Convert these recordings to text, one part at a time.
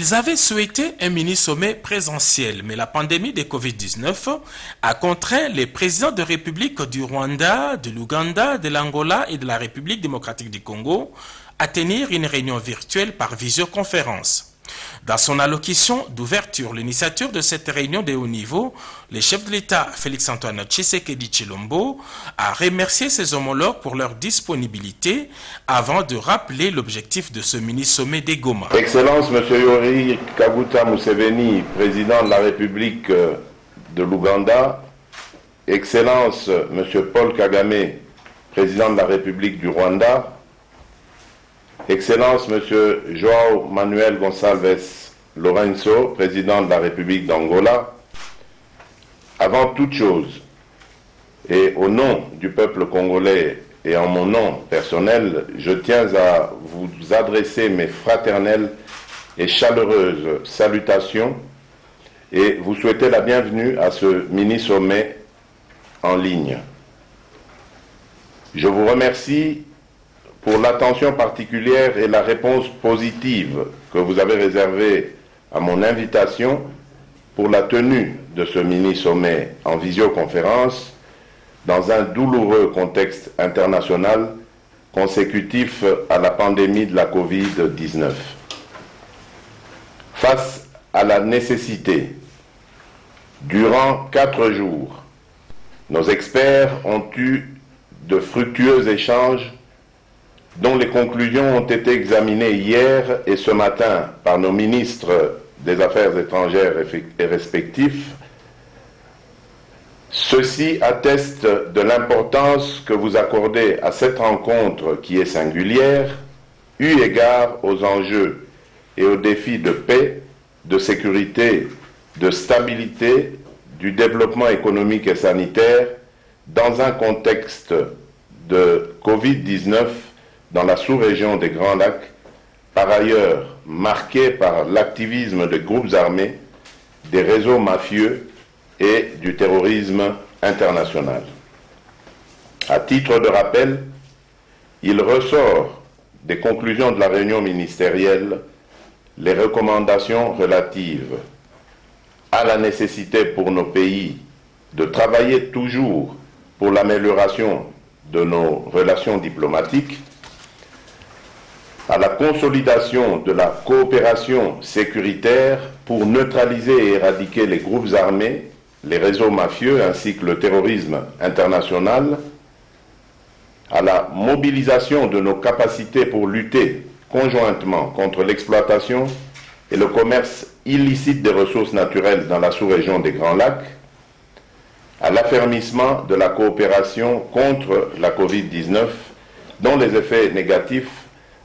Ils avaient souhaité un mini-sommet présentiel, mais la pandémie de Covid-19 a contraint les présidents de République du Rwanda, de l'Ouganda, de l'Angola et de la République démocratique du Congo à tenir une réunion virtuelle par visioconférence. Dans son allocution d'ouverture, l'initiateur de cette réunion de haut niveau, le chef de l'État Félix-Antoine Tshisekedi Tshilombo, a remercié ses homologues pour leur disponibilité avant de rappeler l'objectif de ce mini-sommet des Goma. Excellence, M. Yoweri Kaguta Museveni, président de la République de l'Ouganda, Excellence, M. Paul Kagame, président de la République du Rwanda, Excellence, M. João Manuel Gonçalves Lourenço, président de la République d'Angola, avant toute chose, et au nom du peuple congolais et en mon nom personnel, je tiens à vous adresser mes fraternelles et chaleureuses salutations et vous souhaiter la bienvenue à ce mini-sommet en ligne. Je vous remercie pour l'attention particulière et la réponse positive que vous avez réservée à mon invitation pour la tenue de ce mini-sommet en visioconférence dans un douloureux contexte international consécutif à la pandémie de la Covid-19. Face à la nécessité, durant 4 jours, nos experts ont eu de fructueux échanges dont les conclusions ont été examinées hier et ce matin par nos ministres des Affaires étrangères et respectifs. Ceci atteste de l'importance que vous accordez à cette rencontre qui est singulière, eu égard aux enjeux et aux défis de paix, de sécurité, de stabilité, du développement économique et sanitaire dans un contexte de Covid-19 dans la sous-région des Grands Lacs, par ailleurs marqué par l'activisme de groupes armés, des réseaux mafieux et du terrorisme international. À titre de rappel, il ressort des conclusions de la réunion ministérielle les recommandations relatives à la nécessité pour nos pays de travailler toujours pour l'amélioration de nos relations diplomatiques, à la consolidation de la coopération sécuritaire pour neutraliser et éradiquer les groupes armés, les réseaux mafieux ainsi que le terrorisme international, à la mobilisation de nos capacités pour lutter conjointement contre l'exploitation et le commerce illicite des ressources naturelles dans la sous-région des Grands Lacs, à l'affermissement de la coopération contre la Covid-19 dont les effets négatifs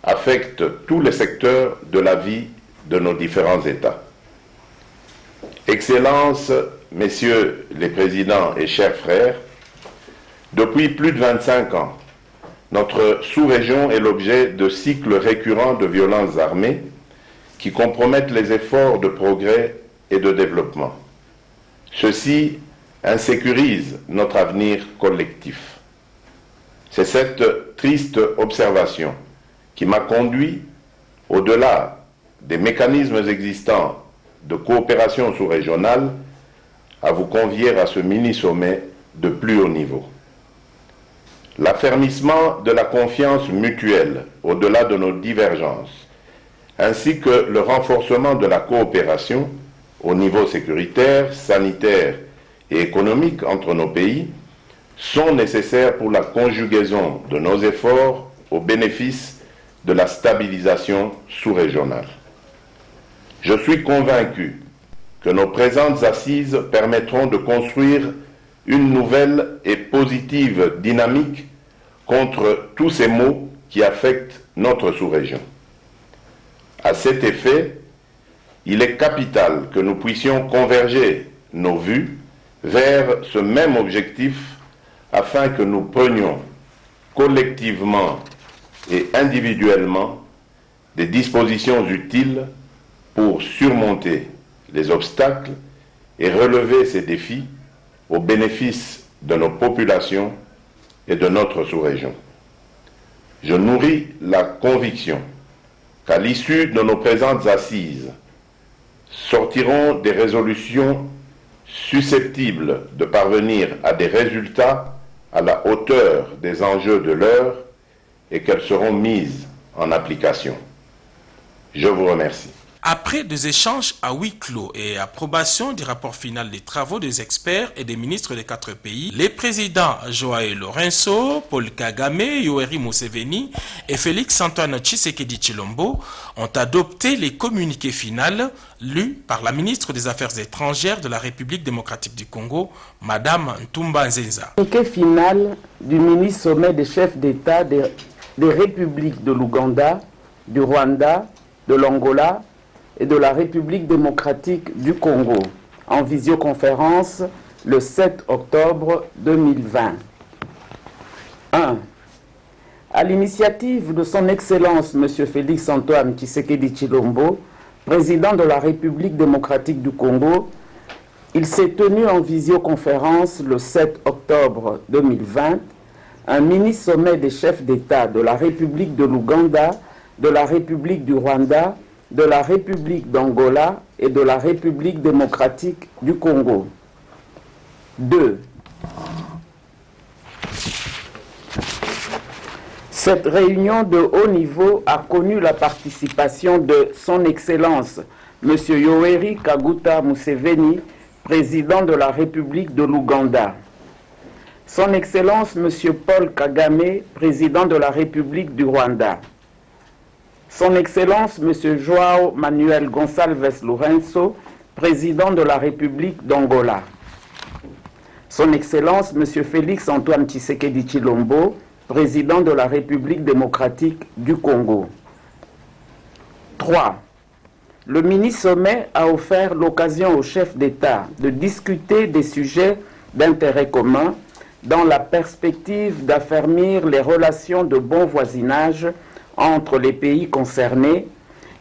affectent tous les secteurs de la vie de nos différents États. Excellences, Messieurs les Présidents et chers frères, depuis plus de 25 ans, notre sous-région est l'objet de cycles récurrents de violences armées qui compromettent les efforts de progrès et de développement. Ceci insécurise notre avenir collectif. C'est cette triste observation qui m'a conduit, au-delà des mécanismes existants de coopération sous-régionale, à vous convier à ce mini-sommet de plus haut niveau. L'affermissement de la confiance mutuelle au-delà de nos divergences, ainsi que le renforcement de la coopération au niveau sécuritaire, sanitaire et économique entre nos pays, sont nécessaires pour la conjugaison de nos efforts au bénéfice de la stabilisation sous-régionale. Je suis convaincu que nos présentes assises permettront de construire une nouvelle et positive dynamique contre tous ces maux qui affectent notre sous-région. À cet effet, il est capital que nous puissions converger nos vues vers ce même objectif afin que nous prenions collectivement et individuellement des dispositions utiles pour surmonter les obstacles et relever ces défis au bénéfice de nos populations et de notre sous-région. Je nourris la conviction qu'à l'issue de nos présentes assises, sortiront des résolutions susceptibles de parvenir à des résultats à la hauteur des enjeux de l'heure et qu'elles seront mises en application. Je vous remercie. Après des échanges à huis clos et approbation du rapport final des travaux des experts et des ministres des 4 pays, les présidents Joao Lourenço, Paul Kagame, Yoweri Museveni et Félix-Antoine Tshisekedi Tshilombo ont adopté les communiqués finaux lus par la ministre des Affaires étrangères de la République démocratique du Congo, Madame Ntumba Nzenza. Communiqué final du mini-sommet des chefs d'État des républiques de l'Ouganda, du Rwanda, de l'Angola et de la République démocratique du Congo, en visioconférence le 7 octobre 2020. 1. À l'initiative de son Excellence M. Félix-Antoine Tshisekedi Tshilombo, président de la République démocratique du Congo, il s'est tenu en visioconférence le 7 octobre 2020 un mini-sommet des chefs d'État de la République de l'Ouganda, de la République du Rwanda, de la République d'Angola et de la République démocratique du Congo. 2. Cette réunion de haut niveau a connu la participation de Son Excellence M. Yoweri Kaguta Museveni, président de la République de l'Ouganda. Son Excellence M. Paul Kagame, président de la République du Rwanda. Son Excellence M. Joao Manuel Gonçalves Lourenço, président de la République d'Angola. Son Excellence M. Félix-Antoine Tshisekedi Tshilombo, président de la République démocratique du Congo. 3. Le mini-sommet a offert l'occasion aux chefs d'État de discuter des sujets d'intérêt commun dans la perspective d'affermir les relations de bon voisinage entre les pays concernés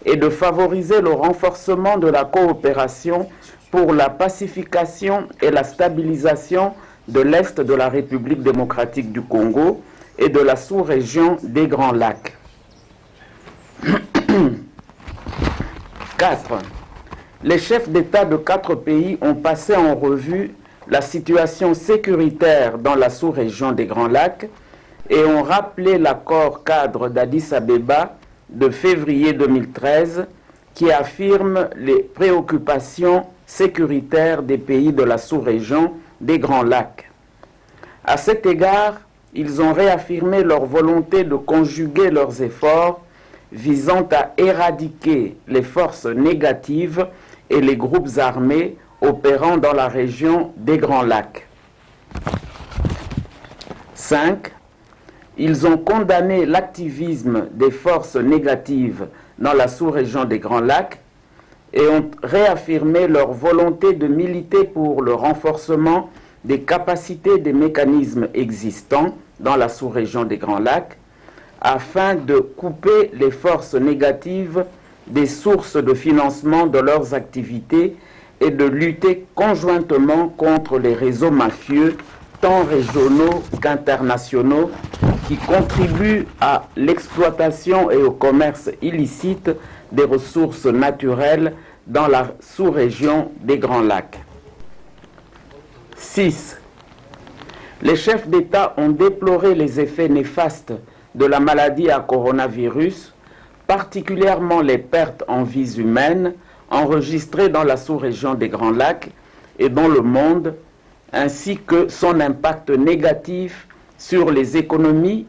et de favoriser le renforcement de la coopération pour la pacification et la stabilisation de l'Est de la République démocratique du Congo et de la sous-région des Grands Lacs. 4. Les chefs d'État de 4 pays ont passé en revue la situation sécuritaire dans la sous-région des Grands Lacs et ont rappelé l'accord cadre d'Addis Abeba de février 2013 qui affirme les préoccupations sécuritaires des pays de la sous-région des Grands Lacs. À cet égard, ils ont réaffirmé leur volonté de conjuguer leurs efforts visant à éradiquer les forces négatives et les groupes armés opérant dans la région des Grands Lacs. 5. Ils ont condamné l'activisme des forces négatives dans la sous-région des Grands Lacs et ont réaffirmé leur volonté de militer pour le renforcement des capacités des mécanismes existants dans la sous-région des Grands Lacs afin de couper les forces négatives des sources de financement de leurs activités et de lutter conjointement contre les réseaux mafieux tant régionaux qu'internationaux qui contribuent à l'exploitation et au commerce illicite des ressources naturelles dans la sous-région des Grands Lacs. 6. Les chefs d'État ont déploré les effets néfastes de la maladie à coronavirus, particulièrement les pertes en vies humaines enregistrées dans la sous-région des Grands Lacs et dans le monde, ainsi que son impact négatif sur les économies.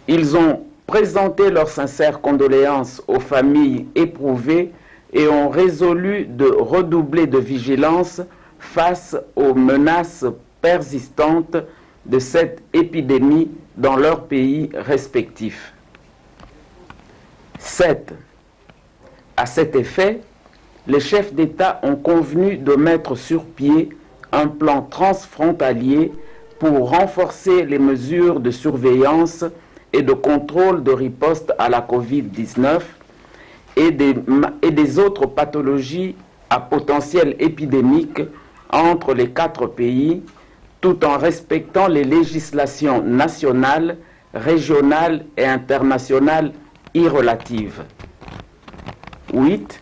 Ils ont présenté leurs sincères condoléances aux familles éprouvées et ont résolu de redoubler de vigilance face aux menaces persistantes de cette épidémie dans leurs pays respectifs. 7. À cet effet, les chefs d'État ont convenu de mettre sur pied un plan transfrontalier pour renforcer les mesures de surveillance et de contrôle de riposte à la COVID-19 et des autres pathologies à potentiel épidémique entre les 4 pays, tout en respectant les législations nationales, régionales et internationales irrelatives. 8.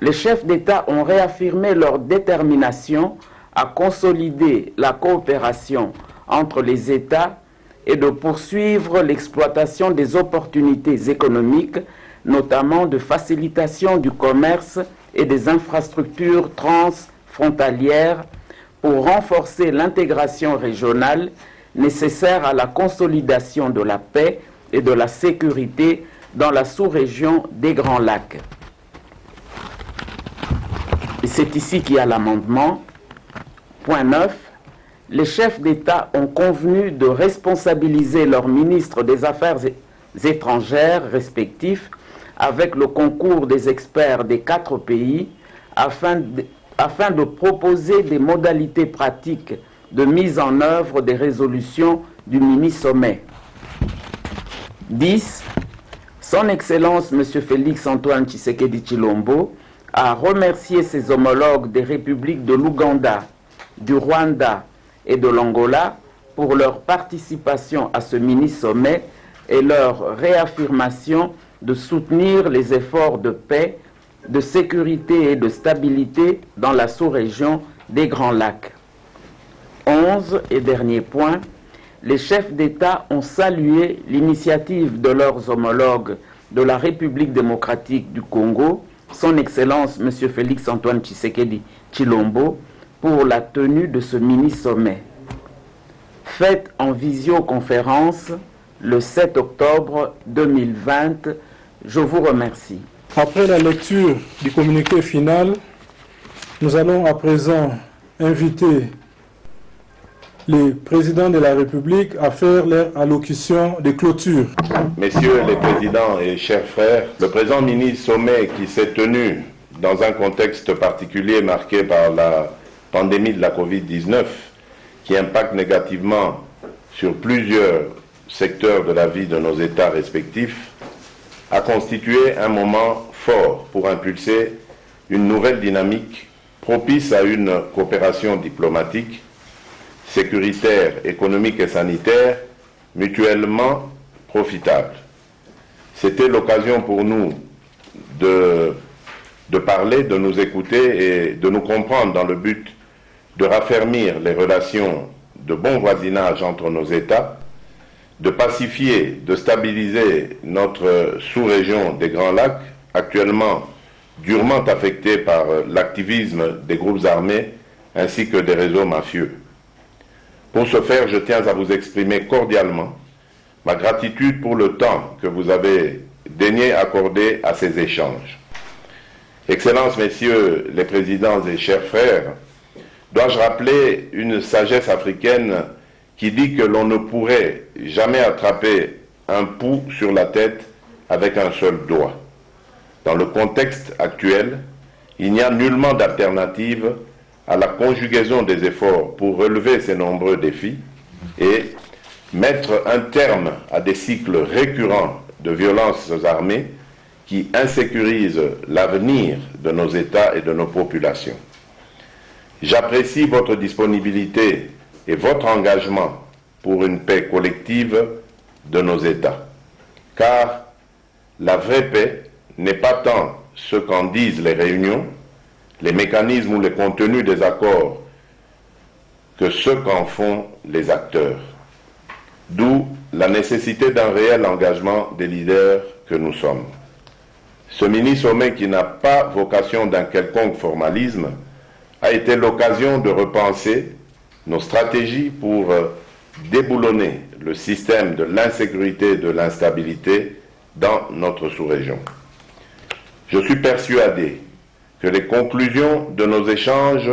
Les chefs d'État ont réaffirmé leur détermination à consolider la coopération entre les États et de poursuivre l'exploitation des opportunités économiques, notamment de facilitation du commerce et des infrastructures transfrontalières pour renforcer l'intégration régionale nécessaire à la consolidation de la paix et de la sécurité dans la sous-région des Grands Lacs. Et c'est ici qu'il y a l'amendement. Point 9. Les chefs d'État ont convenu de responsabiliser leurs ministres des Affaires étrangères respectifs avec le concours des experts des 4 pays afin de proposer des modalités pratiques de mise en œuvre des résolutions du mini-sommet. 10. Son Excellence M. Félix Antoine Tshisekedi Tshilombo a remercié ses homologues des républiques de l'Ouganda, du Rwanda et de l'Angola pour leur participation à ce mini-sommet et leur réaffirmation de soutenir les efforts de paix, de sécurité et de stabilité dans la sous-région des Grands Lacs. 11 et dernier point, les chefs d'État ont salué l'initiative de leurs homologues de la République démocratique du Congo, son Excellence M. Félix Antoine Tshisekedi Tshilombo, pour la tenue de ce mini-sommet. Faite en visioconférence le 7 octobre 2020, je vous remercie. Après la lecture du communiqué final, nous allons à présent inviter les présidents de la République à faire leur allocution de clôture. Messieurs les présidents et chers frères, le présent mini-sommet qui s'est tenu dans un contexte particulier marqué par la pandémie de la Covid-19, qui impacte négativement sur plusieurs secteurs de la vie de nos États respectifs, a constitué un moment fort pour impulser une nouvelle dynamique propice à une coopération diplomatique, sécuritaire, économique et sanitaire mutuellement profitable. C'était l'occasion pour nous de parler, de nous écouter et de nous comprendre dans le but de raffermir les relations de bon voisinage entre nos États, de pacifier, de stabiliser notre sous-région des Grands Lacs, actuellement durement affectée par l'activisme des groupes armés ainsi que des réseaux mafieux. Pour ce faire, je tiens à vous exprimer cordialement ma gratitude pour le temps que vous avez daigné accorder à ces échanges. Excellences, Messieurs les présidents et chers frères, dois-je rappeler une sagesse africaine qui dit que l'on ne pourrait jamais attraper un pouls sur la tête avec un seul doigt. Dans le contexte actuel, il n'y a nullement d'alternative à la conjugaison des efforts pour relever ces nombreux défis et mettre un terme à des cycles récurrents de violences armées qui insécurisent l'avenir de nos États et de nos populations. J'apprécie votre disponibilité et votre engagement pour une paix collective de nos États. Car la vraie paix n'est pas tant ce qu'en disent les réunions, les mécanismes ou les contenus des accords, que ce qu'en font les acteurs. D'où la nécessité d'un réel engagement des leaders que nous sommes. Ce mini-sommet qui n'a pas vocation d'un quelconque formalisme a été l'occasion de repenser nos stratégies pour déboulonner le système de l'insécurité et de l'instabilité dans notre sous-région. Je suis persuadé que les conclusions de nos échanges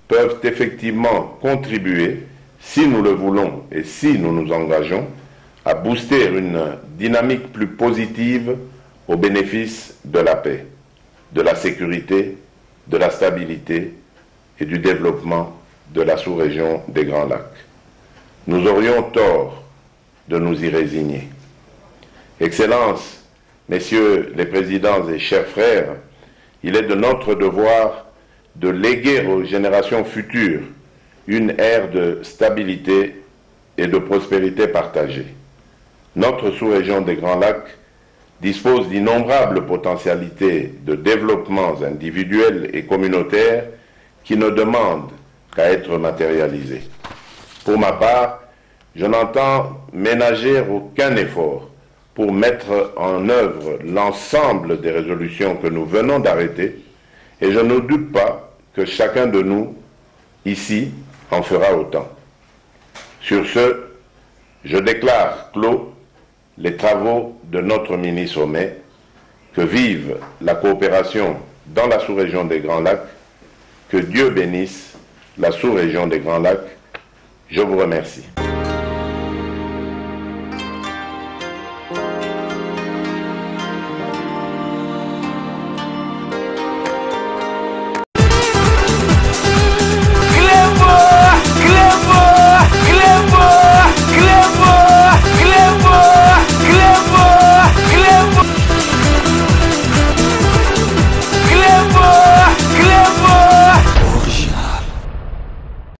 peuvent effectivement contribuer, si nous le voulons et si nous nous engageons, à booster une dynamique plus positive au bénéfice de la paix, de la sécurité, de la stabilité et du développement de la sous-région des Grands Lacs. Nous aurions tort de nous y résigner. Excellences, Messieurs les présidents et chers frères, il est de notre devoir de léguer aux générations futures une ère de stabilité et de prospérité partagée. Notre sous-région des Grands Lacs dispose d'innombrables potentialités de développement individuels et communautaires qui ne demandent qu'à être matérialisés. Pour ma part, je n'entends ménager aucun effort pour mettre en œuvre l'ensemble des résolutions que nous venons d'arrêter, et je ne doute pas que chacun de nous, ici, en fera autant. Sur ce, je déclare clos les travaux de notre mini-sommet. Que vive la coopération dans la sous-région des Grands Lacs, que Dieu bénisse la sous-région des Grands Lacs. Je vous remercie.